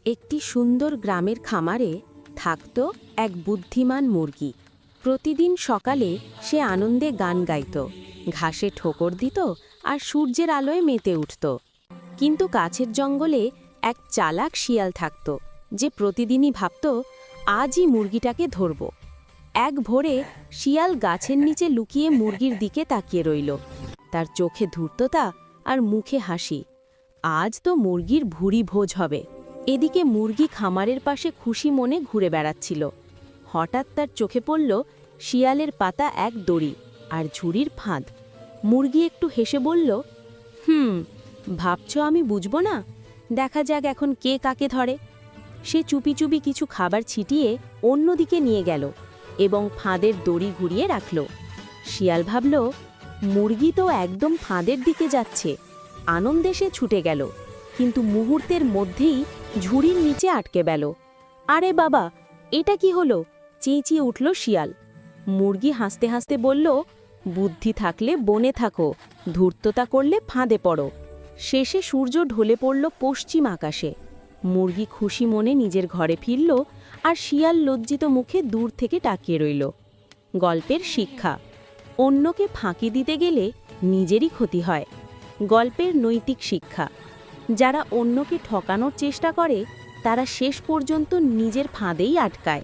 একটি সুন্দর গ্রামের খামারে থাকত এক বুদ্ধিমান মুরগি। প্রতিদিন সকালে সে আনন্দে গান গাইত, ঘাসে ঠোকর দিত আর সূর্যের আলোয় মেতে উঠত। কিন্তু কাছের জঙ্গলে এক চালাক শিয়াল থাকত, যে প্রতিদিনই ভাবত আজই মুরগিটাকে ধরব। এক ভোরে শিয়াল গাছের নিচে লুকিয়ে মুরগির দিকে তাকিয়ে রইল। তার চোখে ধূর্ততা আর মুখে হাসি। আজ তো মুরগির ভুরি ভোজ হবে। এদিকে মুরগি খামারের পাশে খুশি মনে ঘুরে বেড়াচ্ছিল। হঠাৎ তার চোখে পড়ল শিয়ালের পাতা এক দড়ি আর ঝুড়ির ফাঁদ। মুরগি একটু হেসে বলল, ভাবছ আমি বুঝব না? দেখা যাক এখন কে কাকে ধরে। সে চুপি চুপি কিছু খাবার ছিটিয়ে অন্যদিকে নিয়ে গেল এবং ফাঁদের দড়ি ঘুরিয়ে রাখল। শিয়াল ভাবল, মুরগি তো একদম ফাঁদের দিকে যাচ্ছে। আনন্দে সে ছুটে গেল, কিন্তু মুহূর্তের মধ্যেই ঝুড়ির নিচে আটকে গেল। আরে বাবা, এটা কি হলো? চেঁচিয়ে উঠল শিয়াল। মুরগি হাসতে হাসতে বলল, বুদ্ধি থাকলে বনে থাকো, ধূর্ততা করলে ফাঁদে পড়ো। শেষে সূর্য ঢলে পড়ল পশ্চিম আকাশে। মুরগি খুশি মনে নিজের ঘরে ফিরল, আর শিয়াল লজ্জিত মুখে দূর থেকে তাকিয়ে রইল। গল্পের শিক্ষা: অন্যকে ফাঁকি দিতে গেলে নিজেরই ক্ষতি হয়। গল্পের নৈতিক শিক্ষা: যারা অন্যকে ঠকানোর চেষ্টা করে তারা শেষ পর্যন্ত নিজের ফাঁদেই আটকায়।